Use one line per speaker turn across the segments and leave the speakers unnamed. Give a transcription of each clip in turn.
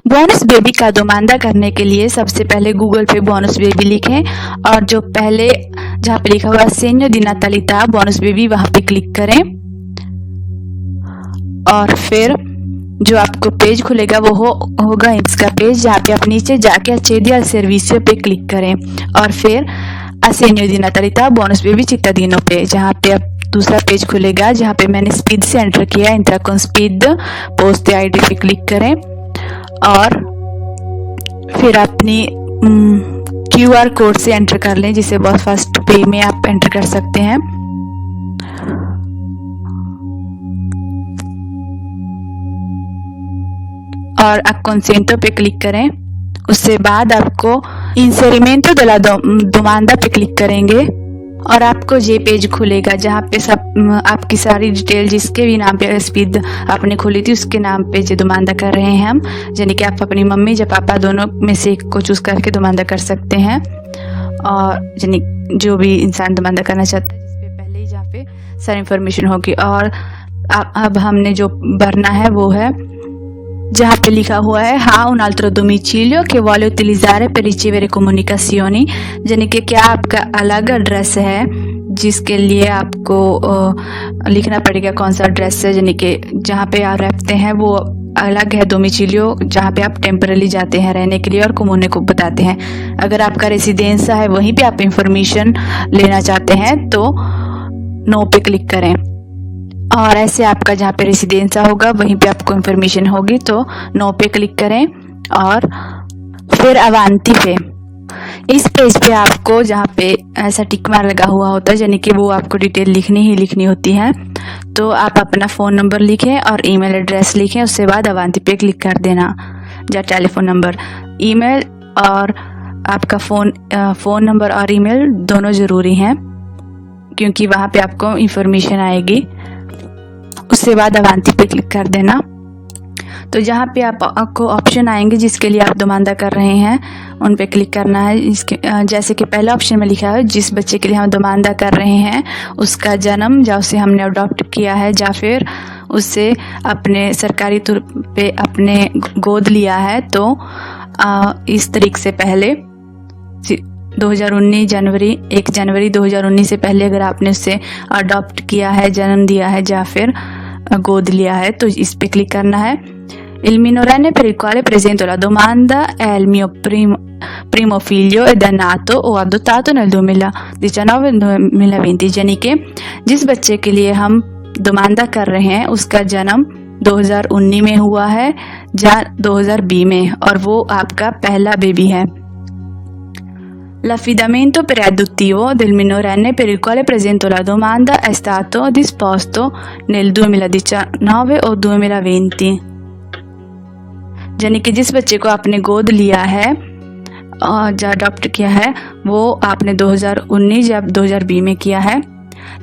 Bonus baby का दोमांदा करने के लिए सबसे पहले गूगल पे बोनस बेबी लिखें और जो पहले जहाँ पे लिखा हुआ सेन्यो दी नातालिता बोनस बेबी वहाँ पे क्लिक करें और फिर जो आपको पेज खुलेगा वो होगा इसका पेज, जहाँ पे आप नीचे जाके accedi al servizio पे क्लिक करें और फिर assegno di natalità bonus baby cittadino पे, जहाँ पे आप दूसरा पेज खुलेगा जहाँ पे मैंने स्पीड से एंटर किया, enter con speed post ID पे क्लिक करें और फिर अपनी QR कोड से एंटर कर लें, जिसे बहुत फर्स्ट पे में आप एंटर कर सकते हैं। और आप कंसेंटो पे क्लिक करें। उससे बाद आपको इंसेरिमेंटो della domanda पे क्लिक करेंगे और आपको ये पेज खुलेगा जहाँ पे सब आपकी सारी डिटेल जिसके भी नाम पे स्पीड आपने खोली थी उसके नाम पे जो दोमांदा कर रहे हैं हम, यानी कि आप अपनी मम्मी या पापा दोनों में से एक को चूज करके दोमांदा कर सकते हैं। और यानी जो भी इंसान दोमांदा करना चाहता है जिसपे पहले ही जहाँ पे सारी इंफॉर्मेशन होगी। और अब हमने जो भरना है वो है जहाँ पे लिखा हुआ है हाँ un altro domicilio che vuole utilizzare per ricevere comunicazioni, यानी कि क्या आपका अलग एड्रेस है जिसके लिए आपको लिखना पड़ेगा कौन सा एड्रेस है, यानी कि जहाँ पे आप रहते हैं वो अलग है डोमिचिलियो, जहाँ पे आप टेम्परली जाते हैं रहने के लिए और कोमोने को बताते हैं। अगर आपका रेसिडेंसा है वहीं पे आप इंफॉर्मेशन लेना चाहते हैं तो नो पे क्लिक करें और ऐसे आपका जहाँ पे रेसिडेंसा होगा वहीं पे आपको इन्फॉर्मेशन होगी तो नो पे क्लिक करें और फिर अवांती पे। इस पेज पे आपको जहाँ पे ऐसा टिक मार लगा हुआ होता है यानी कि वो आपको डिटेल लिखनी ही लिखनी होती है, तो आप अपना फ़ोन नंबर लिखें और ईमेल एड्रेस लिखें। उसके बाद अवांती पे क्लिक कर देना या टेलीफोन नंबर, ईमेल और आपका फ़ोन नंबर और ईमेल दोनों ज़रूरी हैं क्योंकि वहाँ पे आपको इंफॉर्मेशन आएगी। उसके बाद अवांती पे क्लिक कर देना। तो जहाँ पे आपको ऑप्शन आएंगे जिसके लिए आप दोमांदा कर रहे हैं उन पे क्लिक करना है। इसके जैसे कि पहला ऑप्शन में लिखा है जिस बच्चे के लिए हम दोमांदा कर रहे हैं उसका जन्म या उसे हमने अडॉप्ट किया है या फिर उससे अपने सरकारी तौर पे अपने गोद लिया है, तो इस तारीख से पहले 2019 जनवरी 1 जनवरी 2019 से पहले अगर आपने उससे अडॉप्ट किया है, जन्म दिया है या फिर गोद लिया है तो इस पे क्लिक करना है। Il minorenne per il quale presento la domanda è il mio primo figlio ed è nato o adottato nel 2019-2020, यानी कि जिस बच्चे के लिए हम दोमांदा कर रहे हैं उसका जन्म 2019 में हुआ है या 2020 में और वो आपका पहला बेबी है। L'affidamento preadottivo del minorenne per il quale presento la domanda è stato disposto nel 2019 o 2020, यानी कि जिस बच्चे को आपने गोद लिया है और अडॉप्ट किया है वो आपने 2019 या 2020 में किया है।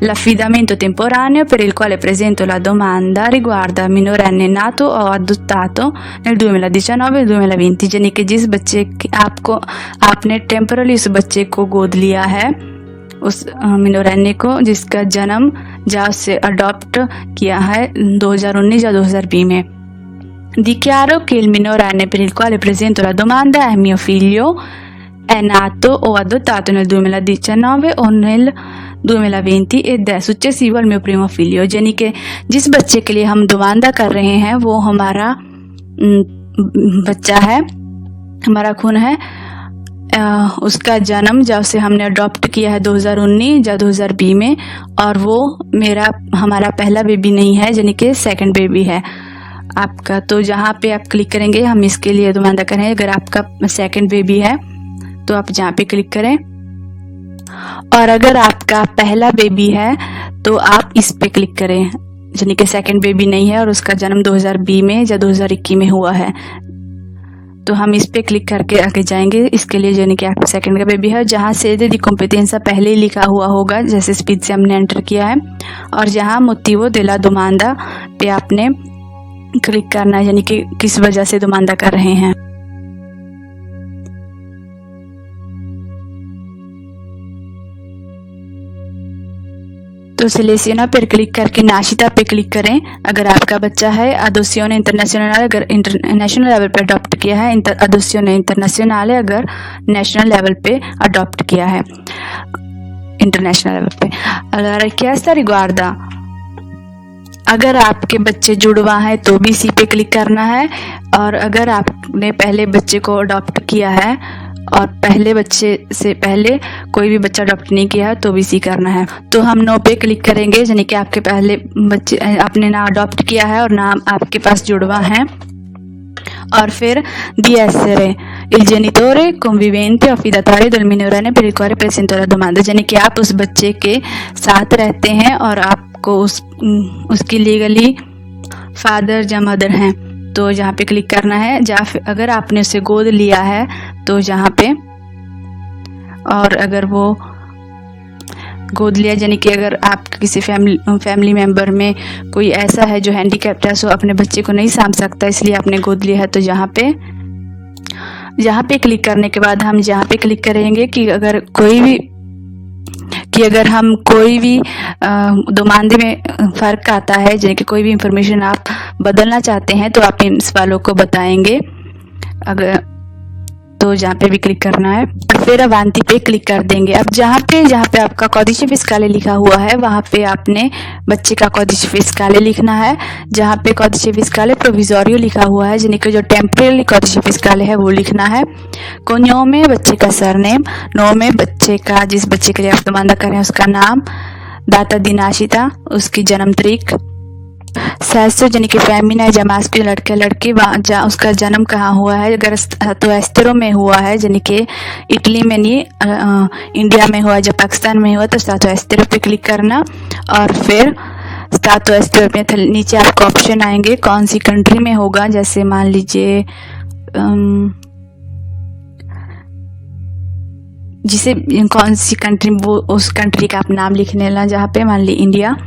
L'affidamento temporaneo per il quale presento la domanda riguarda minorenne nato o adottato nel 2019 e 2020, यानी कि जिस बच्चे आपने टेम्परली उस बच्चे को गोद लिया है उस मिनोरेन्ने को जिसका जन्म या उससे अडॉप्ट किया है 2019 या 2020 में। Dichiaro che il minorenne per il quale presento la domanda è mio figlio, è nato o adottato nel 2019 o nel 2020 ed è successivo al mio primo figlio, यानी कि जिस बच्चे के लिए हम दोमांदा कर रहे हैं वो हमारा बच्चा है, हमारा खून है, उसका जन्म जब से हमने अडॉप्ट किया है 2019 या 2020 में और वो हमारा पहला बेबी नहीं है यानी कि सेकंड बेबी है आपका। तो जहाँ पे आप क्लिक करेंगे हम इसके लिए दोमांदा करें, अगर आपका सेकंड बेबी है तो आप जहाँ पे क्लिक करें और अगर आपका पहला बेबी है तो आप इस पे क्लिक करें, यानी कि सेकंड बेबी नहीं है और उसका जन्म 2020 में या 2021 में हुआ है तो हम इस पे क्लिक करके आगे जाएंगे इसके लिए, यानी कि आपका सेकंड का बेबी है। जहाँ से दी कॉम्पिटेंसा पहले ही लिखा हुआ होगा जैसे स्पीड से हमने एंटर किया है और जहाँ मोटिवो देला दोमांदा पे आपने क्लिक करना है, यानी कि किस वजह से दोमांदा कर रहे हैं। तो सिलेसियोना पर क्लिक करके नाशिता पे क्लिक करें अगर आपका बच्चा है। अडोप्शन इंटरनेशनल अगर इंटरनेशनल लेवल पे अडॉप्ट किया है, अडोप्शन इंटरनेशनल अगर नेशनल लेवल पे अडॉप्ट किया है, इंटरनेशनल लेवल पे। allora richiesta riguarda अगर आपके बच्चे जुड़वा है तो भी सी पे क्लिक करना है, और अगर आपने पहले बच्चे को अडॉप्ट किया है और पहले बच्चे से पहले कोई भी बच्चा अडॉप्ट नहीं किया है तो भी सी करना है। तो हम नो पे क्लिक करेंगे, यानी कि आपके पहले बच्चे आपने ना अडॉप्ट किया है और ना आपके पास जुड़वा है। और फिर di essere il genitore convivente o affidatario del minorenne per il quale presento la domanda, यानी कि आप उस बच्चे के साथ रहते हैं और आपको उसकी लीगली फादर या मदर हैं, तो जहाँ पे क्लिक करना है। या फिर अगर आपने उसे गोद लिया है तो जहाँ पे, और अगर वो गोद लिया यानी कि अगर आप किसी फैमिली मेम्बर में कोई ऐसा है जो हैंडीकैप्ड है, सो अपने बच्चे को नहीं सामभ सकता, इसलिए आपने गोद लिया है, तो यहाँ पे क्लिक करने के बाद हम यहाँ पे क्लिक करेंगे कि अगर हम कोई भी दोमांदे में फ़र्क आता है, जैसे कि कोई भी इंफॉर्मेशन आप बदलना चाहते हैं तो आप इन सवालों को बताएंगे। अगर तो जहाँ पे भी क्लिक करना है, फिर अवांती पे क्लिक कर देंगे। अब जहाँ पे आपका कॉडिce फिस्काले लिखा हुआ है वहाँ पे आपने बच्चे का कॉडिce फिस्काले लिखना है। जहाँ पे कॉडिce फिस्काले प्रोविजोरियो लिखा हुआ है, यानी कि जो टेम्परेरी कॉडिce फिस्काले है वो लिखना है। कोन्योमे बच्चे का सरनेम, नोमे बच्चे का, जिस बच्चे के लिए आप दोमांदा कर रहे हैं उसका नाम, दाता दी नाशिता उसकी जन्म तारीख, सेसो यानी कि फेमिना या मास्कुलिन लड़के लड़की, जहाँ उसका जन्म कहाँ हुआ है। अगर तो एस्टेरो में हुआ है, यानी कि इटली में नहीं इंडिया में हुआ, जब पाकिस्तान में हुआ तो स्टातो एस्टेरो पे क्लिक करना। और फिर स्टातो एस्टेरो में नीचे आपको ऑप्शन आएंगे कौन सी कंट्री में होगा, जैसे मान लीजिए जिसे कौन सी कंट्री, वो उस कंट्री का आप नाम लिखने ला, जहाँ पे मान ली इंडिया।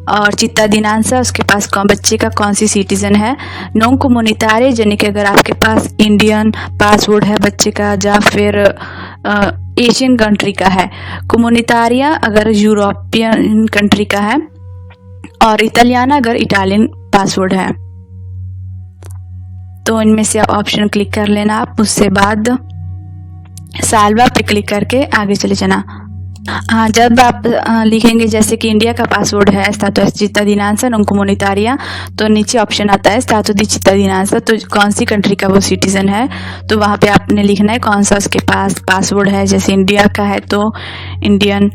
और चित्ता दिनांसा उसके पास बच्चे का कौन सी सिटीजन है। नॉन कम्युनिटारे यानी कि अगर आपके पास इंडियन पासपोर्ट है बच्चे का या फिर एशियन कंट्री का है। कम्युनिटारिया अगर यूरोपियन कंट्री का है, और इटालियाना अगर इटालियन पासपोर्ट है। तो इनमें से ऑप्शन क्लिक कर लेना आप, उससे बाद साल्वा पे क्लिक करके आगे चले जाना। हाँ, जब आप लिखेंगे जैसे कि इंडिया का पासवर्ड है स्टातो cittadinanza non comunitaria, तो नीचे ऑप्शन आता है स्टातो दी cittadinanza, तो कौन सी कंट्री का वो सिटीजन है, तो वहाँ पे आपने लिखना है कौन सा उसके पास पासवर्ड है। जैसे इंडिया का है तो इंडियन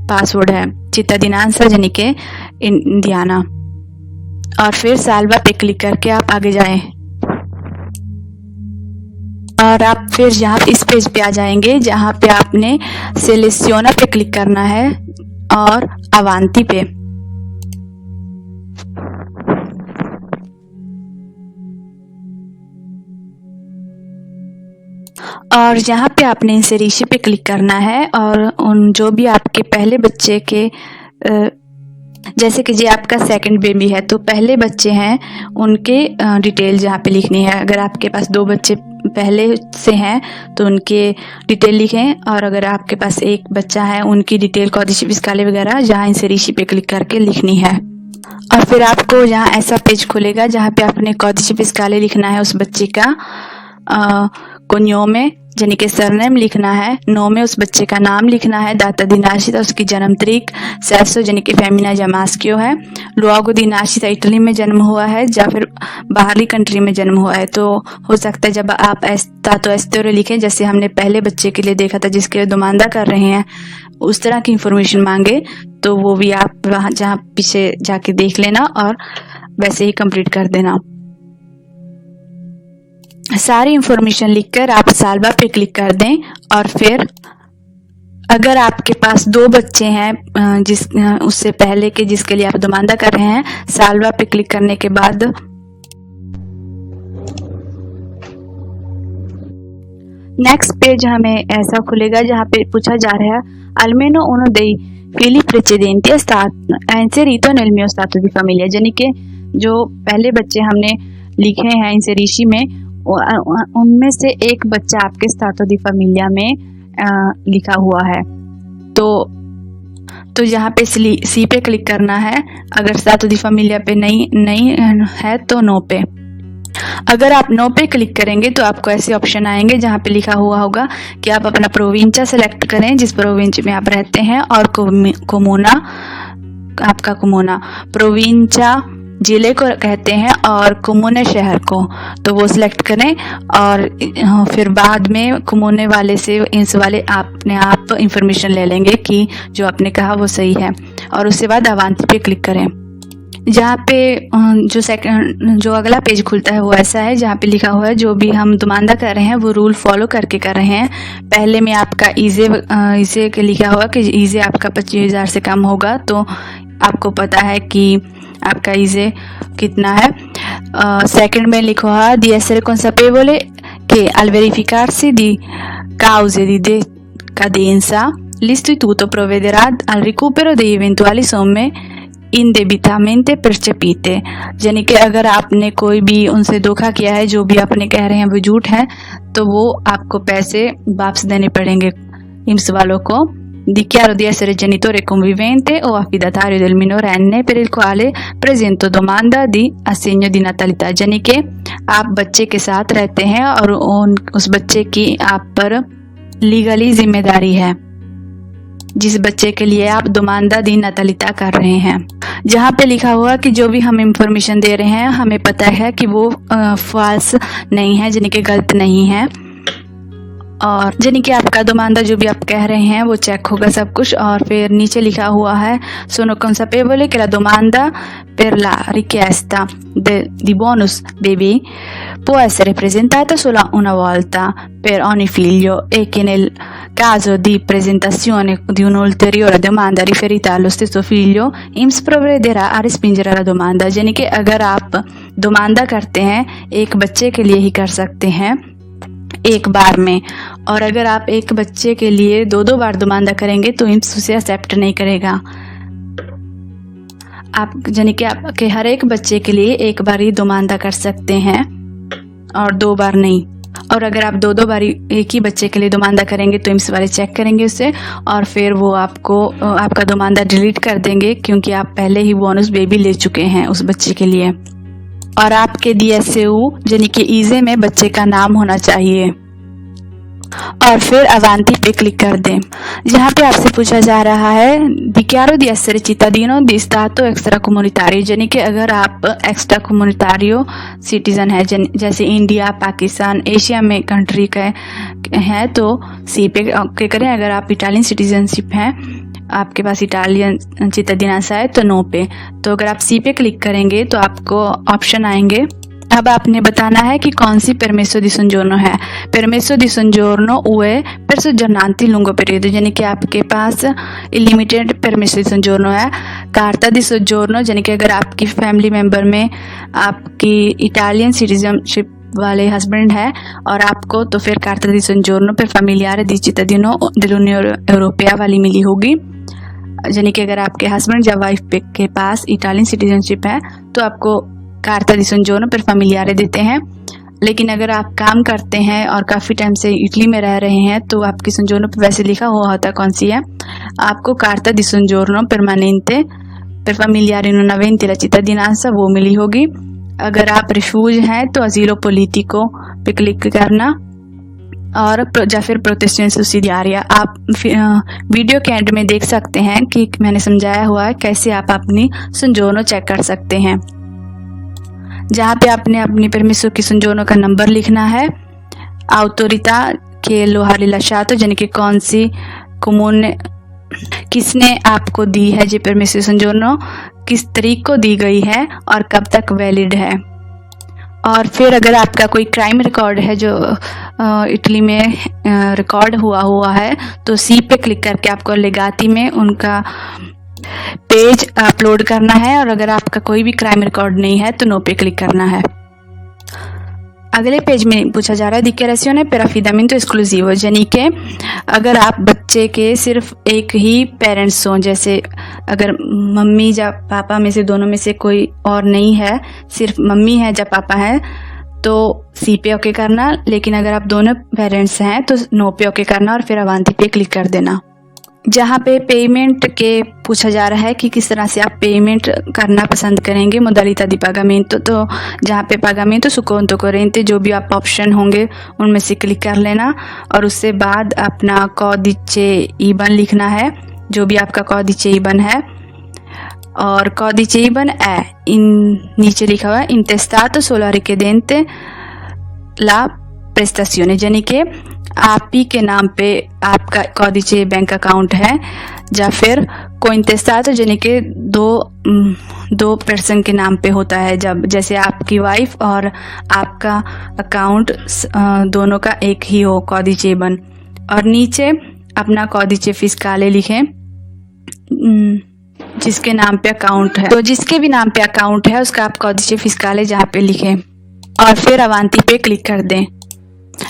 पासवर्ड है, cittadinanza यानी कि इंडियाना। और फिर साल्वा पे क्लिक करके आप आगे जाएं, और आप फिर यहाँ इस पेज पे आ जाएंगे जहाँ पे आपने सेलेसियोना पे क्लिक करना है और अवांती पे। और यहाँ पे आपने इंसेरिशे पे क्लिक करना है, और उन जो भी आपके पहले बच्चे के जैसे कि जी आपका सेकंड बेबी है तो पहले बच्चे हैं उनके डिटेल जहाँ पे लिखनी है। अगर आपके पास 2 बच्चे पहले से हैं तो उनके डिटेल लिखें, और अगर आपके पास एक बच्चा है उनकी डिटेल कॉडिश फिस्काले वगैरह यहाँ इंसेरिशे पे क्लिक करके लिखनी है। और फिर आपको यहाँ ऐसा पेज खुलेगा जहाँ पे आपने कॉडिश फिस्काले लिखना है उस बच्चे का, कोन्योमे यानी कि सरनेम लिखना है, नो में उस बच्चे का नाम लिखना है, दाता दी नाशिता उसकी जन्म तारीख, सेक्सो यानी कि फेमिना या मास्कियो है, लुआगो दी नाशिता इटली में जन्म हुआ है या फिर बाहरी कंट्री में जन्म हुआ है। तो हो सकता है जब आप तातो एस्तेरो लिखें जैसे हमने पहले बच्चे के लिए देखा था जिसके लिए दोमांदा कर रहे हैं, उस तरह की इंफॉर्मेशन मांगे तो वो भी आप वहाँ जहाँ पीछे जाके देख लेना और वैसे ही कंप्लीट कर देना। सारी इंफॉर्मेशन लिखकर आप साल्वा पे क्लिक कर दें। और फिर अगर आपके पास 2 बच्चे हैं उससे पहले के जिसके लिए आप दोमांदा कर रहे हैं, साल्वा पे क्लिक करने के बाद नेक्स्ट पेज हमें ऐसा खुलेगा जहाँ पे पूछा जा रहा है almeno uno dei figli precedenti è inserito nel mio stato di famiglia, यानी कि जो पहले बच्चे हमने लिखे हैं इंसेरिशी में उनमें से एक बच्चा आपके स्टातो दी फैमिलिया में लिखा हुआ है। तो तो यहाँ पे सी पे क्लिक करना है। अगर स्टाटो दी फैमिलिया पे नहीं है तो नो पे। अगर आप नो पे क्लिक करेंगे तो आपको ऐसे ऑप्शन आएंगे जहाँ पे लिखा हुआ होगा कि आप अपना प्रोविंचा सेलेक्ट करें जिस प्रोविंच में आप रहते हैं, और कोमूना, आपका कोमूना। प्रोविंचा जिले को कहते हैं और कोमूने शहर को, तो वो सिलेक्ट करें। और फिर बाद में कोमूने वाले से इंस वाले अपने आप इंफॉर्मेशन ले लेंगे कि जो आपने कहा वो सही है, और उसके बाद अवांती पे क्लिक करें। जहाँ पे जो अगला पेज खुलता है वो ऐसा है जहाँ पे लिखा हुआ है जो भी हम दुमानदा कर रहे हैं वो रूल फॉलो करके कर रहे हैं। पहले में आपका ईजे के लिखा हुआ कि ईजे आपका 25,000 से कम होगा, तो आपको पता है कि आपका ईजे कितना है। सेकंड में लिखा हुआ di essere consapevole che al verificarsi di cause di decadenza l'istituto provvederà al recupero degli eventuali somme इंडेबिटामेंटे परचेपीते, यानी कि अगर आपने कोई भी उनसे धोखा किया है, जो भी आपने कह रहे हैं वो झूठ है, तो वो आपको पैसे वापस देने पड़ेंगे INPS वालों को। Dichiaro di essere genitore convivente o affidatario del minorenne per il quale presento domanda di assegno di natalità, यानी कि आप बच्चे के साथ रहते हैं और उस बच्चे की आप पर लीगली जिम्मेदारी है, जिस बच्चे के लिए आप दुमानदा दी नतालिता कर रहे हैं। जहाँ पे लिखा हुआ कि जो भी हम इंफॉर्मेशन दे रहे हैं हमें पता है कि वो फॉल्स नहीं है, यानी कि गलत नहीं है, और यानी कि आपका दुमानदा जो भी आप कह रहे हैं वो चेक होगा सब कुछ। और फिर नीचे लिखा हुआ है sono consapevole che la domanda per la richiesta di bonus baby può essere presentata solo una volta per ogni figlio e che nel caso di presentazione di un'ulteriore domanda riferita allo stesso figlio INPS provvederà a respingere la domanda, यानी कि अगर आप दुमानदा करते हैं एक बच्चे के लिए ही कर सकते हैं एक बार में, और अगर आप एक बच्चे के लिए दो बार दुमानदा करेंगे तो INPS उसे एक्सेप्ट नहीं करेगा। आप यानी कि आपके हर एक बच्चे के लिए एक बार ही दुमानदा कर सकते हैं और 2 बार नहीं। और अगर आप दो बार एक ही बच्चे के लिए दुमानदा करेंगे तो INPS वाले चेक करेंगे उसे, और फिर वो आपको आपका दुमानदा डिलीट कर देंगे, क्योंकि आप पहले ही बोनस बेबी ले चुके हैं उस बच्चे के लिए। और आपके DSAU यानी कि ईजे में बच्चे का नाम होना चाहिए, और फिर अवांती पे क्लिक कर दें। जहाँ पे आपसे पूछा जा रहा है dichiaro di essere cittadino di stato extracomunitario, यानी कि अगर आप एक्स्ट्रा कम्युनिटारियो सिटीजन है, जैसे इंडिया, पाकिस्तान, एशिया में कंट्री के हैं तो सी पे क्लिक करें। अगर आप इटालियन सिटीजनशिप हैं, आपके पास इटालियन cittadinanza है तो नो पे। तो अगर आप सी पे क्लिक करेंगे तो आपको ऑप्शन आएंगे। अब आपने बताना है कि कौन सी परमेसो दी सोंजोर्नो है। परमेसो दी सोंजोर्नो UE per soggiornanti lungo periodo, यानी कि आपके पास इलिमिटेड परमेसो दी सोंजोर्नो है। कार्ता दी सोंजोर्नो, यानी कि अगर आपकी फैमिली मेंबर में आपकी इटालियन सिटीजनशिप वाले हस्बैंड है और आपको, तो फिर कार्ता दी सोंजोर्नो per familiare di cittadino dell'Unione Europea वाली मिली होगी, यानी कि अगर आपके हस्बैंड या वाइफ के पास इटालियन सिटीजनशिप है तो आपको कार्ता दी सोंजोर्नो per familiare देते हैं। लेकिन अगर आप काम करते हैं और काफ़ी टाइम से इटली में रह रहे हैं तो आपकी सोंजोर्नो पे वैसे लिखा हुआ होता कौन सी है, आपको कार्ता दी सोंजोर्नो permanente per familiare non aventi la cittadinanza वो मिली होगी। अगर आप रिफ्यूज हैं तो अजीलो पोलिटिको पे क्लिक करना, और या फिर प्रोटेक्शन सब्सिडियारिया। आप वीडियो के एंड में देख सकते हैं कि मैंने समझाया हुआ है कैसे आप अपनी सोंजोर्नो चेक कर सकते हैं, जहाँ पे आपने अपनी परमिसो की सोंजोर्नो का नंबर लिखना है। autorità che lo ha rilasciato, यानी कि कौन सी कम्यून किसने आपको दी है ये परमिसो सोंजोर्नो, किस तारीख को दी गई है और कब तक वैलिड है। और फिर अगर आपका कोई क्राइम रिकॉर्ड है जो इटली में रिकॉर्ड हुआ है तो सी पे क्लिक करके आपको लेगाती में उनका पेज अपलोड करना है, और अगर आपका कोई भी क्राइम रिकॉर्ड नहीं है तो नो पे क्लिक करना है। अगले पेज में पूछा जा रहा है dichiarazione per affidamento esclusivo, यानी कि अगर आप बच्चे के सिर्फ एक ही पेरेंट्स हों, जैसे अगर मम्मी या पापा में से दोनों में से कोई और नहीं है, सिर्फ मम्मी है या पापा है, तो सी पे ओके करना। लेकिन अगर आप दोनों पेरेंट्स हैं तो नो पे ओके करना और फिर अवांती पे क्लिक कर देना। जहाँ पे पेमेंट के पूछा जा रहा है कि किस तरह से आप पेमेंट करना पसंद करेंगे modalità di pagamento, तो जहाँ पे pagamento su conto corrente जो भी आप ऑप्शन होंगे उनमें से क्लिक कर लेना और उससे बाद अपना codice IBAN लिखना है, जो भी आपका codice IBAN है। और codice IBAN है नीचे लिखा हुआ है intestato sulla richiedente la prestazione, यानी कि आप ही के नाम पे आपका codice बैंक अकाउंट है, या फिर cointestato यानी कि दो पर्सन के नाम पे होता है, जब जैसे आपकी वाइफ और आपका अकाउंट दोनों का एक ही हो codice IBAN। और नीचे अपना codice fiscale लिखें जिसके नाम पे अकाउंट है, तो जिसके भी नाम पे अकाउंट है उसका आप codice fiscale जहाँ पे लिखें और फिर अवांती पे क्लिक कर दें।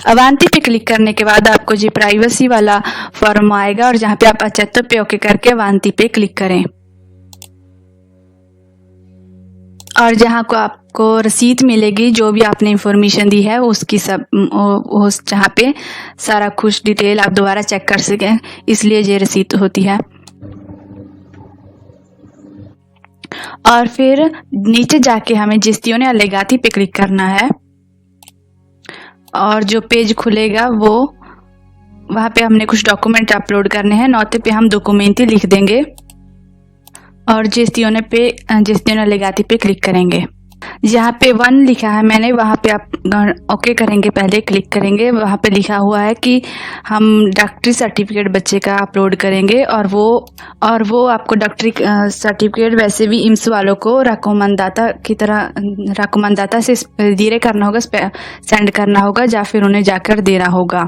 अवांती पे क्लिक करने के बाद आपको जी प्राइवेसी वाला फॉर्म आएगा और जहाँ पे आप accetto पे ओके करके अवांती पे क्लिक करें और जहाँ को आपको रसीद मिलेगी जो भी आपने इंफॉर्मेशन दी है उसकी सब जहाँ पे सारा कुछ डिटेल आप दोबारा चेक कर सकें, इसलिए ये रसीद होती है। और फिर नीचे जाके हमें gestione allegati पे क्लिक करना है और जो पेज खुलेगा वो वहाँ पे हमने कुछ डॉक्यूमेंट अपलोड करने हैं। नोटे पे हम डॉक्यूमेंट लिख देंगे और gestione allegati पे क्लिक करेंगे। जहाँ पे 1 लिखा है मैंने वहाँ पे आप ओके करेंगे, पहले क्लिक करेंगे। वहाँ पे लिखा हुआ है कि हम डॉक्टरी सर्टिफिकेट बच्चे का अपलोड करेंगे और वो आपको डॉक्टरी सर्टिफिकेट वैसे भी इम्स वालों को रकमंदाता से धीरे करना होगा, सेंड करना होगा या फिर उन्हें जाकर देना होगा।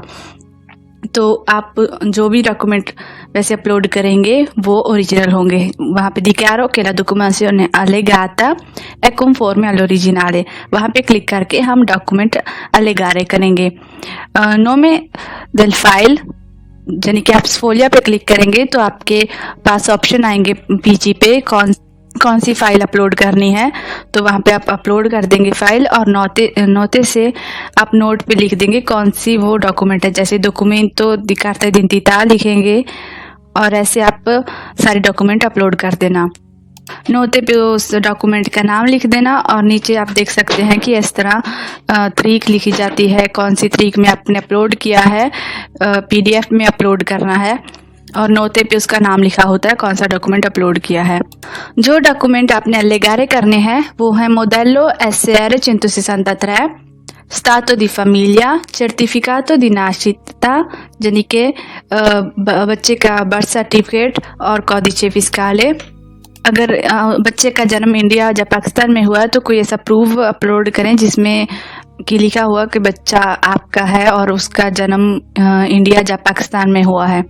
तो आप जो भी डॉक्यूमेंट वैसे अपलोड करेंगे वो ओरिजिनल होंगे। वहाँ पे dichiaro che la documentazione allegata è conforme all'originale, वहाँ पे क्लिक करके हम डॉक्यूमेंट allegare करेंगे। nome del file यानी कि आप स्फोलिया पे क्लिक करेंगे तो आपके पास ऑप्शन आएंगे पीजी पे कौन सी फाइल अपलोड करनी है, तो वहाँ पे आप अपलोड कर देंगे फाइल और नोटे से आप नोट पे लिख देंगे कौन सी वो डॉक्यूमेंट है। जैसे documento di carta d'identità लिखेंगे और ऐसे आप सारे डॉक्यूमेंट अपलोड कर देना। नोटे पे उस डॉक्यूमेंट का नाम लिख देना और नीचे आप देख सकते हैं कि इस तरह तारीख लिखी जाती है, कौन सी तारीख में आपने अपलोड किया है, PDF में अपलोड करना है और नोटे पे उसका नाम लिखा होता है कौन सा डॉक्यूमेंट अपलोड किया है। जो डॉक्यूमेंट आपने allegare करने हैं वो है modello SR 163, stato di famiglia, certificato di nascita यानी कि बच्चे का बर्थ सर्टिफिकेट और codice fiscale। अगर बच्चे का जन्म इंडिया या पाकिस्तान में हुआ है तो कोई ऐसा प्रूफ अपलोड करें जिसमें कि लिखा हुआ कि बच्चा आपका है और उसका जन्म इंडिया या पाकिस्तान में हुआ है।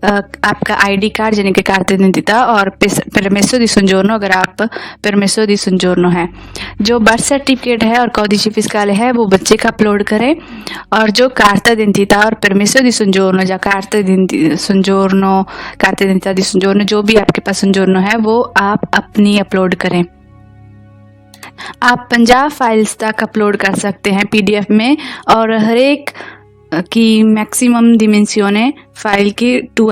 आपका ID कार्ड यानी कि carta d'identità और permesso di soggiorno अगर आप permesso di soggiorno है। जो बर्थ सर्टिफिकेट है और codice fiscale है वो बच्चे का अपलोड करें और जो carta d'identità और permesso di soggiorno या carta d'identità di soggiorno जो भी आपके पास soggiorno है वो आप अपनी अपलोड करें। आप 50 फाइल्स तक अपलोड कर सकते हैं PDF में और हर एक की मैक्सिमम डिमेंशियोने फाइल की 2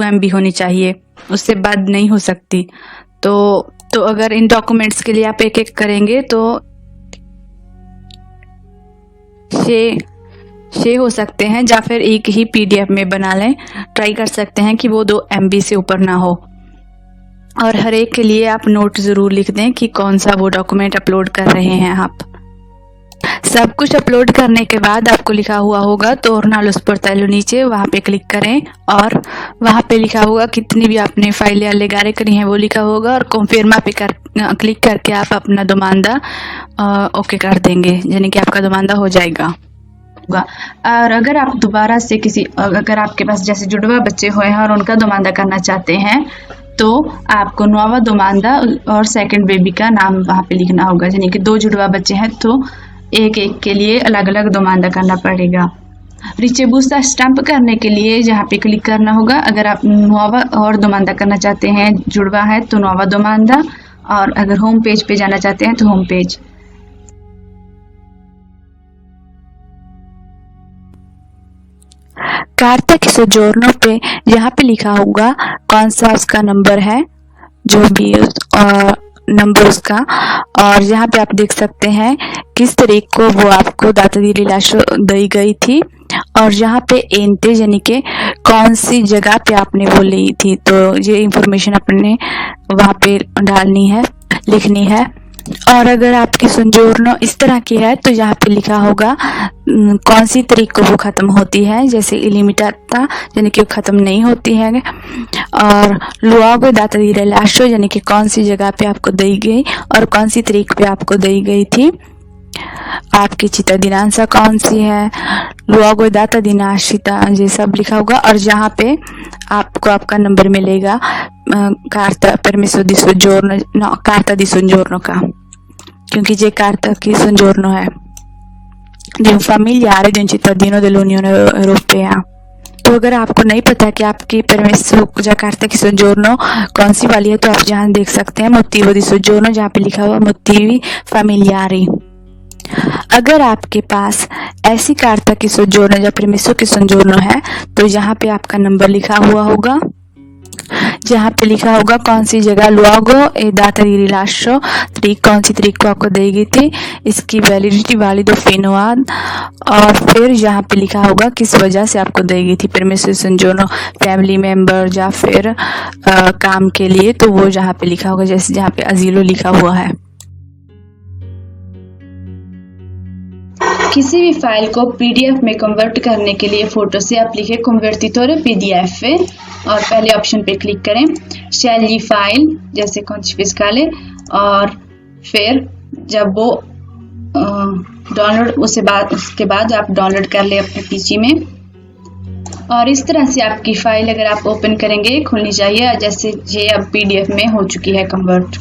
MB होनी चाहिए, उससे बाद नहीं हो सकती। तो अगर इन डॉक्यूमेंट्स के लिए आप एक एक करेंगे तो 6 हो सकते हैं या फिर एक ही PDF में बना लें। ट्राई कर सकते हैं कि वो 2 MB से ऊपर ना हो और हर एक के लिए आप नोट ज़रूर लिख दें कि कौन सा वो डॉक्यूमेंट अपलोड कर रहे हैं आप। सब कुछ अपलोड करने के बाद आपको लिखा हुआ होगा torna allo sportello नीचे, वहाँ पे क्लिक करें और वहाँ पे लिखा होगा कितनी भी आपने फाइलें allegare करी हैं वो लिखा होगा और conferma पे क्लिक करके आप अपना दोमांदा ओके कर देंगे, यानी कि आपका दोमांदा हो जाएगा। और अगर आप दोबारा से अगर आपके पास जैसे जुड़वा बच्चे हुए हैं और उनका दोमांदा करना चाहते हैं तो आपको nuova domanda और सेकंड बेबी का नाम वहाँ पे लिखना होगा, यानी कि 2 जुड़वा बच्चे हैं तो एक के लिए अलग अलग दोमांदा करना पड़ेगा। रिचेबुस्ता स्टैंप करने के लिए जहाँ पे क्लिक करना होगा। अगर आप nuova और दोमांदा करना चाहते हैं, जुड़वा है तो nuova domanda, और अगर होम पेज पे जाना चाहते हैं तो होम पेज। कार्ता की सोजोर्नो पे यहाँ पे लिखा होगा कौन सा उसका नंबर है, जो भी नंबर उसका, और यहाँ पे आप देख सकते हैं किस तारीख को वो आपको दाता दी रिलाशो दी गई थी, और यहाँ पे एंते यानी कि कौन सी जगह पे आपने वो ली थी। तो ये इंफॉर्मेशन अपने वहाँ पे डालनी है, लिखनी है। और अगर आपकी सोजोर्नो इस तरह की है तो यहाँ पे लिखा होगा कौन सी तारीख को वो ख़त्म होती है, जैसे इलिमिटाता यानी कि वो ख़त्म नहीं होती है, और लुआगो दाता दी रिलाशो यानी कि कौन सी जगह पे आपको दी गई और कौन सी तारीख पे आपको दी गई थी। आपकी चितादिनांसा कौन सी है, लुआगो दाता दी नाशिता, ये सब लिखा होगा। और जहाँ पे आपको आपका नंबर मिलेगा कार्ता परमिसो दी सोजोर्नो, कार्ता दी सोजोर्नो का, क्योंकि ये कार्ता की सोजोर्नो है di un familiare di un cittadino dell'Unione Europea। तो अगर आपको नहीं पता कि आपकी परमिसो या कार्ता की सोजोर्नो कौन सी वाली है, तो आप यहाँ देख सकते हैं मोटिवो दी सोजोर्नो, जहाँ पे लिखा हुआ मोटिवी फैमिलियारी। अगर आपके पास ऐसी कार्ता की सोजोर्नो या परमिसो की सोजोर्नो है तो यहाँ पे आपका नंबर लिखा हुआ होगा, जहाँ पे लिखा होगा कौन सी जगह लुआगो ए दाता दी रिलाशो तारीख, कौन सी तारीख को आपको दी गई थी, इसकी वैलिडिटी वालिदो फिनोआद, और फिर यहाँ पे लिखा होगा किस वजह से आपको दी गई थी परमिसो सोजोर्नो, फैमिली मेंबर या फिर काम के लिए, तो वो जहाँ पे लिखा होगा, जैसे जहाँ पे अजीलो लिखा हुआ है।
किसी भी फाइल को पीडीएफ में कन्वर्ट करने के लिए फोटो से आप लिखें कन्वर्टितोरे पीडीएफ और पहले ऑप्शन पे क्लिक करें, शैली फाइल जैसे फिस्काले, और फिर जब वो डाउनलोड उसके बाद आप डाउनलोड कर ले अपने पीसी में, और इस तरह से आपकी फाइल अगर आप ओपन करेंगे खुलनी चाहिए, जैसे ये अब पीडीएफ में हो चुकी है कन्वर्ट।